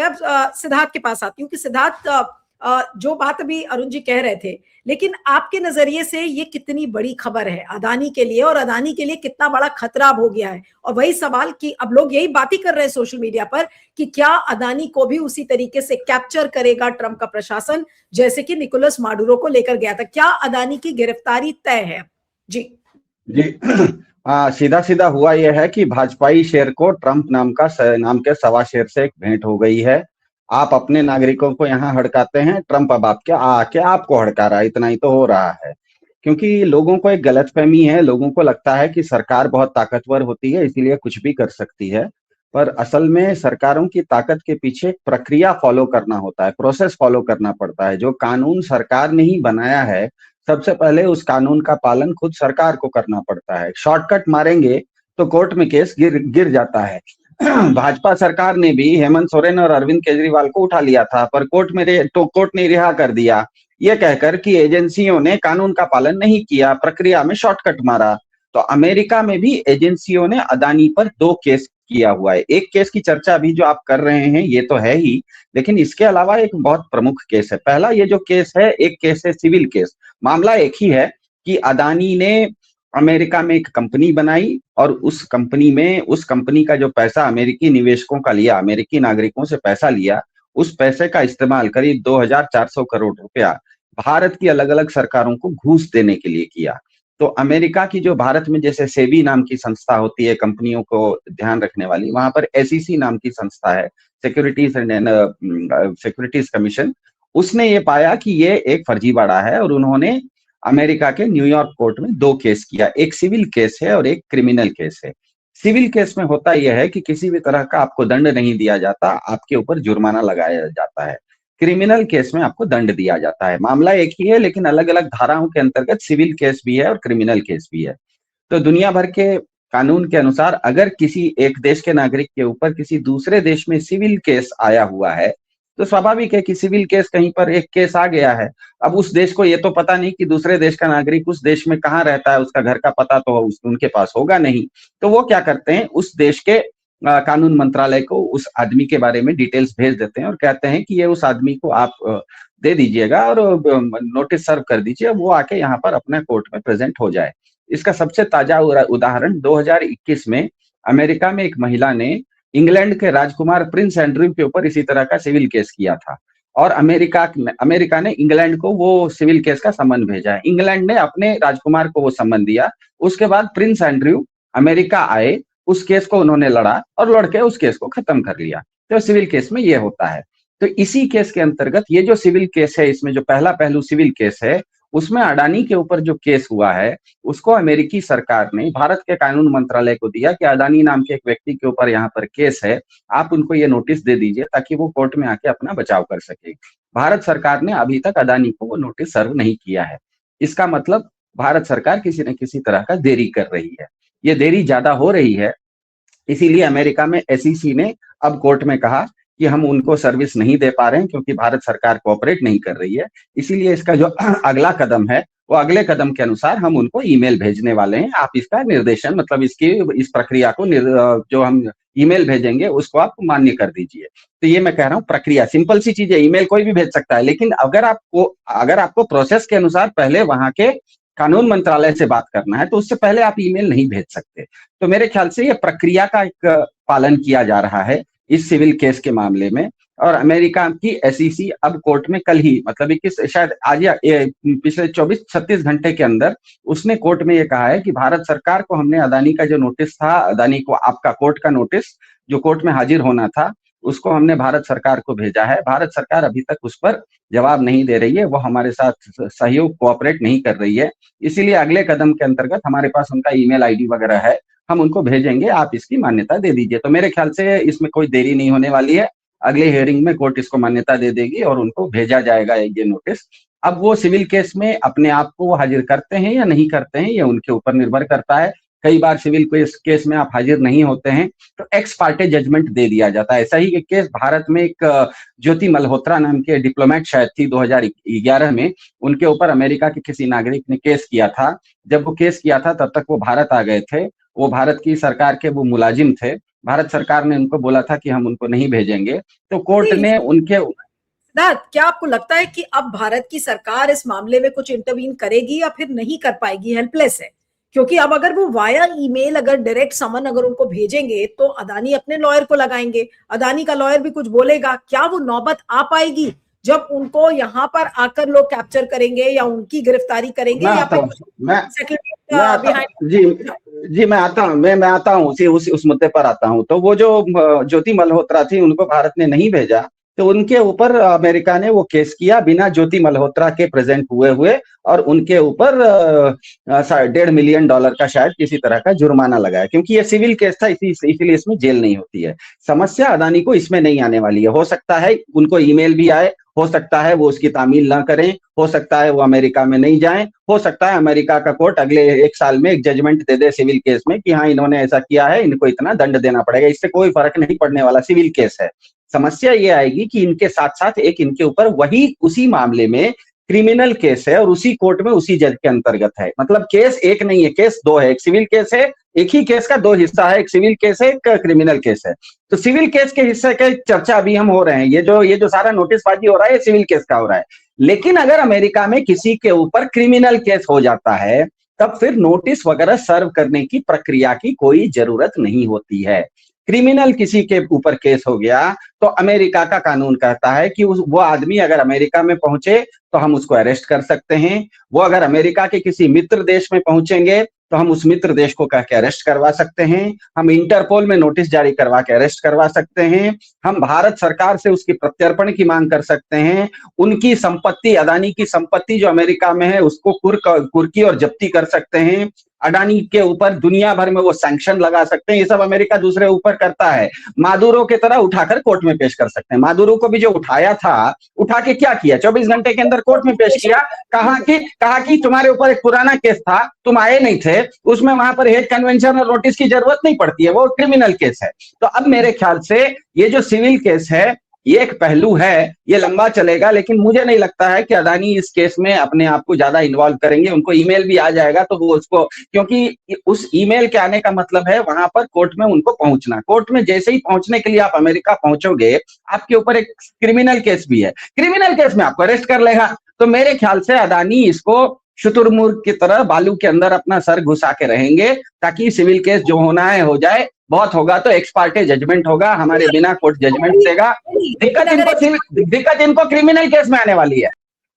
मैं अब सिद्धार्थ के पास आती हूँ कि सिद्धार्थ, जो बात अभी अरुण जी कह रहे थे, लेकिन आपके नजरिए से ये कितनी बड़ी खबर है अदानी के लिए, और अदानी के लिए कितना बड़ा खतरा हो गया है? और वही सवाल कि अब लोग यही बात ही कर रहे हैं सोशल मीडिया पर कि क्या अदानी को भी उसी तरीके से कैप्चर करेगा ट्रंप का प्रशासन, जैसे कि निकोलस माडुरो को लेकर गया था? क्या अदानी की गिरफ्तारी तय है? जी जी सीधा सीधा हुआ यह है कि भाजपाई शेर को ट्रंप नाम के सवा शेर से एक भेंट हो गई है। आप अपने नागरिकों को यहाँ हड़काते हैं, ट्रंप अब आके आपको हड़का रहा है, इतना ही तो हो रहा है। क्योंकि लोगों को एक गलतफहमी है, लोगों को लगता है कि सरकार बहुत ताकतवर होती है इसलिए कुछ भी कर सकती है, पर असल में सरकारों की ताकत के पीछे एक प्रक्रिया फॉलो करना होता है, प्रोसेस फॉलो करना पड़ता है। जो कानून सरकार ने ही बनाया है, सबसे पहले उस कानून का पालन खुद सरकार को करना पड़ता है। शॉर्टकट मारेंगे तो कोर्ट में केस गिर जाता है। भाजपा सरकार ने भी हेमंत सोरेन और अरविंद केजरीवाल को उठा लिया था, पर कोर्ट ने रिहा कर दिया, ये कहकर कि एजेंसियों ने कानून का पालन नहीं किया, प्रक्रिया में शॉर्टकट मारा। तो अमेरिका में भी एजेंसियों ने अदानी पर 2 केस किया हुआ है। एक केस की चर्चा अभी जो आप कर रहे हैं ये तो है ही, लेकिन इसके अलावा एक बहुत प्रमुख केस है। पहला ये जो केस है, एक केस है सिविल केस। मामला एक ही है कि अदानी ने अमेरिका में एक कंपनी बनाई और उस कंपनी का जो पैसा अमेरिकी निवेशकों का लिया, अमेरिकी नागरिकों से पैसा लिया, उस पैसे का इस्तेमाल करीब 2400 करोड़ रुपया भारत की अलग अलग सरकारों को घूस देने के लिए किया। तो अमेरिका की जो भारत में जैसे सेबी नाम की संस्था होती है कंपनियों को ध्यान रखने वाली, वहां पर एसईसी नाम की संस्था है, सिक्योरिटीज कमीशन। उसने ये पाया कि ये एक फर्जीवाड़ा है और उन्होंने अमेरिका के न्यूयॉर्क कोर्ट में 2 केस किया, एक सिविल केस है और एक क्रिमिनल केस है। सिविल केस में होता यह है कि किसी भी तरह का आपको दंड नहीं दिया जाता, आपके ऊपर जुर्माना लगाया जाता है। क्रिमिनल केस में आपको दंड दिया जाता है। मामला एक ही है लेकिन अलग अलग धाराओं के अंतर्गत सिविल केस भी है और क्रिमिनल केस भी है। तो दुनिया भर के कानून के अनुसार अगर किसी एक देश के नागरिक के ऊपर किसी दूसरे देश में सिविल केस आया हुआ है, तो स्वाभाविक है कि सिविल केस कहीं पर एक केस आ गया है। अब उस देश को ये तो पता नहीं कि दूसरे देश का नागरिक उस देश में कहाँ रहता है, उसका घर का पता तो उनके पास होगा नहीं। तो वो क्या करते हैं, उस देश के कानून मंत्रालय को उस आदमी के बारे में डिटेल्स भेज देते हैं और कहते हैं कि ये उस आदमी को आप दे दीजिएगा और नोटिस सर्व कर दीजिए, वो आके यहाँ पर अपने कोर्ट में प्रेजेंट हो जाए। इसका सबसे ताजा उदाहरण 2021 में अमेरिका में एक महिला ने इंग्लैंड के राजकुमार प्रिंस एंड्रयू के ऊपर इसी तरह का सिविल केस किया था और अमेरिका ने इंग्लैंड को वो सिविल केस का समन भेजा है। इंग्लैंड ने अपने राजकुमार को वो समन दिया। उसके बाद प्रिंस एंड्रयू अमेरिका आए, उस केस को उन्होंने लड़ा और लड़के उस केस को खत्म कर लिया। तो सिविल केस में ये होता है। तो इसी केस के अंतर्गत ये जो सिविल केस है, इसमें जो पहला पहलू सिविल केस है, उसमें अडानी के ऊपर जो केस हुआ है उसको अमेरिकी सरकार ने भारत के कानून मंत्रालय को दिया कि अडानी नाम के एक व्यक्ति के ऊपर यहाँ पर केस है, आप उनको ये नोटिस दे दीजिए ताकि वो कोर्ट में आके अपना बचाव कर सके। भारत सरकार ने अभी तक अडानी को वो नोटिस सर्व नहीं किया है। इसका मतलब भारत सरकार किसी न किसी तरह का देरी कर रही है। ये देरी ज्यादा हो रही है, इसीलिए अमेरिका में एसईसी ने अब कोर्ट में कहा कि हम उनको सर्विस नहीं दे पा रहे हैं क्योंकि भारत सरकार कोऑपरेट नहीं कर रही है। इसीलिए इसका जो अगला कदम है, वो अगले कदम के अनुसार हम उनको ईमेल भेजने वाले हैं। आप इसका निर्देशन, मतलब इस प्रक्रिया को जो हम ईमेल भेजेंगे उसको आप मान्य कर दीजिए। तो ये मैं कह रहा हूँ प्रक्रिया सिंपल सी चीज है, ईमेल कोई भी भेज सकता है, लेकिन अगर आपको प्रोसेस के अनुसार पहले वहां के कानून मंत्रालय से बात करना है तो उससे पहले आप ईमेल नहीं भेज सकते। तो मेरे ख्याल से ये प्रक्रिया का एक पालन किया जा रहा है इस सिविल केस के मामले में। और अमेरिका की एसईसी अब कोर्ट में कल ही, मतलब 21 शायद आज या पिछले 24-36 घंटे के अंदर उसने कोर्ट में ये कहा है कि भारत सरकार को हमने अदानी का जो नोटिस था, अदानी को आपका कोर्ट का नोटिस जो कोर्ट में हाजिर होना था, उसको हमने भारत सरकार को भेजा है। भारत सरकार अभी तक उस पर जवाब नहीं दे रही है, वो हमारे साथ सहयोग कोऑपरेट नहीं कर रही है। इसीलिए अगले कदम के अंतर्गत हमारे पास उनका ईमेल आईडी वगैरह है, हम उनको भेजेंगे, आप इसकी मान्यता दे दीजिए। तो मेरे ख्याल से इसमें कोई देरी नहीं होने वाली है। अगले हियरिंग में कोर्ट इसको मान्यता दे देगी और उनको भेजा जाएगा ये नोटिस। अब वो सिविल केस में अपने आप को हाजिर करते हैं या नहीं करते हैं, ये उनके ऊपर निर्भर करता है। कई बार सिविल केस में आप हाजिर नहीं होते हैं तो एक्स पार्टे जजमेंट दे दिया जाता है। ऐसा ही एक केस भारत में एक ज्योति मल्होत्रा नाम के डिप्लोमेट शायद थी 2011 में, उनके ऊपर अमेरिका के किसी नागरिक ने केस किया था। जब वो केस किया था तब तक वो भारत आ गए थे, वो भारत की सरकार के वो मुलाजिम थे भारत सरकार ने उनको बोला था कि हम उनको नहीं भेजेंगे, तो कोर्ट ने उनके सिद्धार्थ, क्या आपको लगता है कि अब भारत की सरकार इस मामले में कुछ इंटरवीन करेगी या फिर नहीं कर पाएगी, हेल्पलेस है? क्योंकि अब अगर वो वाया ईमेल अगर डायरेक्ट समन अगर उनको भेजेंगे तो अदानी अपने लॉयर को लगाएंगे, अदानी का लॉयर भी कुछ बोलेगा, क्या वो नौबत आ पाएगी जब उनको यहाँ पर आकर लोग कैप्चर करेंगे या उनकी गिरफ्तारी करेंगे मैं या आता फिर हूँ मैं मैं सेक्रेटरी आता बिहाइंड? जी जी मैं आता हूँ मैं आता हूँ उस मुद्दे पर आता हूँ। तो वो जो ज्योति मल्होत्रा थी, उनको भारत ने नहीं भेजा, तो उनके ऊपर अमेरिका ने वो केस किया बिना ज्योति मल्होत्रा के प्रेजेंट हुए हुए, और उनके ऊपर $1.5 मिलियन का शायद किसी तरह का जुर्माना लगाया, क्योंकि ये सिविल केस था, इसीलिए इसमें जेल नहीं होती है। समस्या अदानी को इसमें नहीं आने वाली है। हो सकता है उनको ईमेल भी आए, हो सकता है वो उसकी तामील ना करें, हो सकता है वो अमेरिका में नहीं जाएं, हो सकता है अमेरिका का कोर्ट अगले 1 साल में एक जजमेंट दे दे सिविल केस में कि हाँ इन्होंने ऐसा किया है, इनको इतना दंड देना पड़ेगा। इससे कोई फर्क नहीं पड़ने वाला, सिविल केस है। समस्या ये आएगी कि इनके साथ साथ एक इनके ऊपर वही उसी मामले में क्रिमिनल केस है, और उसी कोर्ट में उसी जज के अंतर्गत है। मतलब केस एक नहीं है, केस दो है। एक सिविल केस है, एक ही केस का दो हिस्सा है, एक सिविल केस है, एक क्रिमिनल केस है। तो सिविल केस के हिस्से के चर्चा अभी हम हो रहे हैं, ये जो सारा नोटिसबाजी हो रहा है, ये सिविल केस का हो रहा है। लेकिन अगर अमेरिका में किसी के ऊपर क्रिमिनल केस हो जाता है, तब फिर नोटिस वगैरह सर्व करने की प्रक्रिया की कोई जरूरत नहीं होती है। क्रिमिनल किसी के ऊपर केस हो गया, तो अमेरिका का कानून कहता है कि वो आदमी अगर अमेरिका में पहुंचे तो हम उसको अरेस्ट कर सकते हैं। वो अगर अमेरिका के किसी मित्र देश में पहुंचेंगे तो हम उस मित्र देश को कह के अरेस्ट करवा सकते हैं। हम इंटरपोल में नोटिस जारी करवा के अरेस्ट करवा सकते हैं। हम भारत सरकार से उसकी प्रत्यर्पण की मांग कर सकते हैं। उनकी संपत्ति, अदानी की संपत्ति जो अमेरिका में है, उसको कुर्की और जब्ती कर सकते हैं। अडानी के ऊपर दुनिया भर में वो सैंक्शन लगा सकते हैं। ये सब अमेरिका दूसरे ऊपर करता है। मादुरो की तरह उठाकर कोर्ट में पेश कर सकते हैं। मादुरो को भी जो उठाया था, उठा के क्या किया, 24 घंटे के अंदर कोर्ट में पेश किया। कहा कि तुम्हारे ऊपर एक पुराना केस था, तुम आए नहीं थे, उसमें वहां पर हेग कन्वेंशन और नोटिस की जरूरत नहीं पड़ती है, वो क्रिमिनल केस है। तो अब मेरे ख्याल से ये जो सिविल केस है, ये एक पहलू है, ये लंबा चलेगा, लेकिन मुझे नहीं लगता है कि अदानी इस केस में अपने आप को ज्यादा इन्वॉल्व करेंगे। उनको ईमेल भी आ जाएगा तो वो उसको, क्योंकि उस ईमेल के आने का मतलब है वहां पर कोर्ट में उनको पहुंचना। कोर्ट में जैसे ही पहुंचने के लिए आप अमेरिका पहुंचोगे, आपके ऊपर एक क्रिमिनल केस भी है, क्रिमिनल केस में आपको अरेस्ट कर लेगा। तो मेरे ख्याल से अदानी इसको शुतुरमुर्ग की तरह बालू के अंदर अपना सर घुसा के रहेंगे, ताकि सिविल केस जो होना है हो जाए। बहुत होगा तो एक्स पार्टे जजमेंट होगा, हमारे बिना कोर्ट जजमेंट देगा। दिक्कत इनको क्रिमिनल केस में आने वाली है।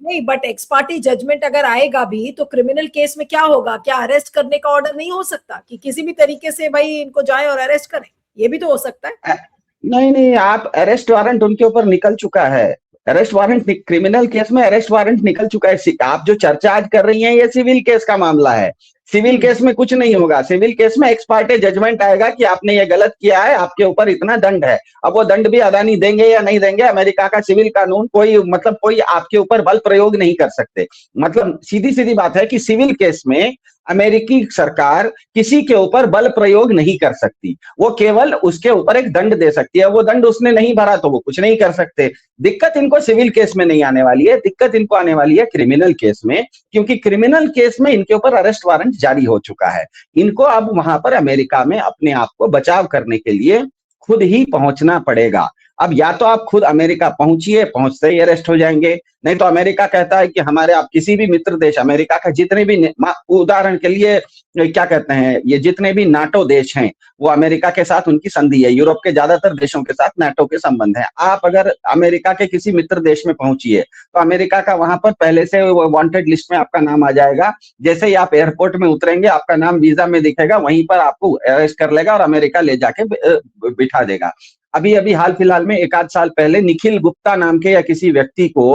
नहीं, बट एक्स पार्टी जजमेंट अगर आएगा भी तो क्रिमिनल केस में क्या होगा? क्या अरेस्ट करने का ऑर्डर नहीं हो सकता कि किसी भी तरीके से भाई इनको जाए और अरेस्ट करें? ये भी तो हो सकता है। नहीं, आप अरेस्ट वारंट उनके ऊपर निकल चुका है। अरेस्ट वारंट क्रिमिनल केस में अरेस्ट वारंट निकल चुका है। आप जो चर्चा आज कर रही हैं, ये सिविल केस का मामला है। सिविल केस में कुछ नहीं होगा। सिविल केस में एक्स पार्टे जजमेंट आएगा कि आपने ये गलत किया है, आपके ऊपर इतना दंड है। अब वो दंड भी अदानी देंगे या नहीं देंगे, अमेरिका का सिविल कानून कोई आपके ऊपर बल प्रयोग नहीं कर सकते। मतलब सीधी सीधी बात है कि सिविल केस में अमेरिकी सरकार किसी के ऊपर बल प्रयोग नहीं कर सकती। वो केवल उसके ऊपर एक दंड दे सकती है। वो दंड उसने नहीं भरा तो वो कुछ नहीं कर सकते। दिक्कत इनको सिविल केस में नहीं आने वाली है, दिक्कत इनको आने वाली है क्रिमिनल केस में, क्योंकि क्रिमिनल केस में इनके ऊपर अरेस्ट वारंट जारी हो चुका है। इनको अब वहां पर अमेरिका में अपने आप को बचाव करने के लिए खुद ही पहुंचना पड़ेगा। अब या तो आप खुद अमेरिका पहुंचिए, पहुंचते ही अरेस्ट हो जाएंगे, नहीं तो अमेरिका कहता है कि हमारे आप किसी भी मित्र देश, अमेरिका का जितने भी, उदाहरण के लिए क्या कहते हैं, ये जितने भी नाटो देश हैं, वो अमेरिका के साथ उनकी संधि है। यूरोप के ज्यादातर देशों के साथ नाटो के संबंध है। आप अगर अमेरिका के किसी मित्र देश में पहुंचिए तो अमेरिका का वहां पर पहले से वांटेड लिस्ट में आपका नाम आ जाएगा। जैसे ही आप एयरपोर्ट में उतरेंगे, आपका नाम वीजा में दिखेगा, वहीं पर आपको अरेस्ट कर लेगा और अमेरिका ले जाके बिठा देगा। अभी अभी हाल फिलहाल में 1 आध साल पहले निखिल गुप्ता नाम के या किसी व्यक्ति को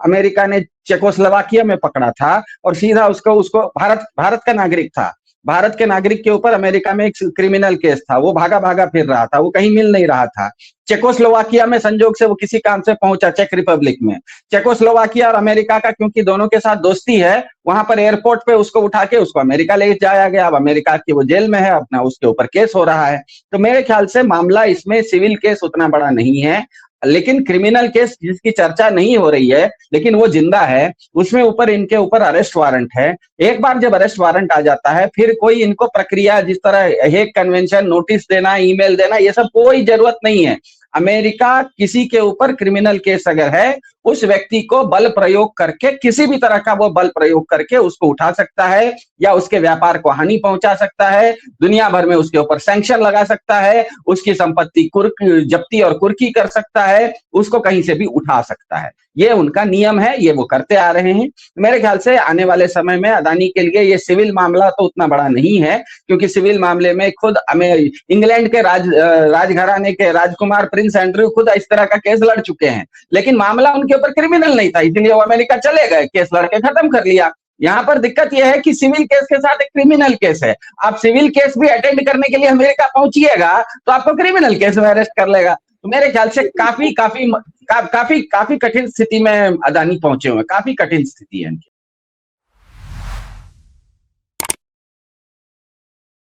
अमेरिका ने चेकोस्लोवाकिया में पकड़ा था, और सीधा उसको भारत का नागरिक था, भारत के नागरिक के ऊपर अमेरिका में एक क्रिमिनल केस था। वो भागा फिर रहा था, वो कहीं मिल नहीं रहा था। चेकोस्लोवाकिया में संजोग से वो किसी काम से पहुंचा, चेक रिपब्लिक में। चेकोस्लोवाकिया और अमेरिका का क्योंकि दोनों के साथ दोस्ती है, वहां पर एयरपोर्ट पे उसको उठा के उसको अमेरिका ले जाया गया। अब अमेरिका की वो जेल में है, अपना उसके ऊपर केस हो रहा है। तो मेरे ख्याल से मामला इसमें सिविल केस उतना बड़ा नहीं है। लेकिन क्रिमिनल केस जिसकी चर्चा नहीं हो रही है लेकिन वो जिंदा है, उसमें ऊपर इनके ऊपर अरेस्ट वारंट है। एक बार जब अरेस्ट वारंट आ जाता है फिर कोई इनको प्रक्रिया जिस तरह हेग कन्वेंशन, नोटिस देना, ईमेल देना, ये सब कोई जरूरत नहीं है। अमेरिका किसी के ऊपर क्रिमिनल केस अगर है, उस व्यक्ति को बल प्रयोग करके, किसी भी तरह का वो बल प्रयोग करके उसको उठा सकता है या उसके व्यापार को हानि पहुंचा सकता है, दुनिया भर में उसके ऊपर सैंक्शन लगा सकता है, उसकी संपत्ति जब्ती और कुर्की कर सकता है, उसको कहीं से भी उठा सकता है। ये उनका नियम है, ये वो करते आ रहे हैं। मेरे ख्याल से आने वाले समय में अदानी के लिए ये सिविल मामला तो उतना बड़ा नहीं है, क्योंकि सिविल मामले में खुद इंग्लैंड के राजघराने के राजकुमार प्रिंस एंड्रयू खुद इस तरह का केस लड़ चुके हैं, लेकिन मामला उनके ऊपर क्रिमिनल नहीं था, इसलिए वो अमेरिका चले गए, केस लड़के खत्म कर लिया। यहाँ पर दिक्कत यह है कि सिविल केस के साथ एक क्रिमिनल केस है। आप सिविल केस भी अटेंड करने के लिए अमेरिका पहुंचिएगा तो आपको क्रिमिनल केस में अरेस्ट कर लेगा। तो मेरे ख्याल से काफी काफी काफी काफी कठिन स्थिति में अदानी पहुंचे हुए हैं, काफी कठिन स्थिति है इनकी।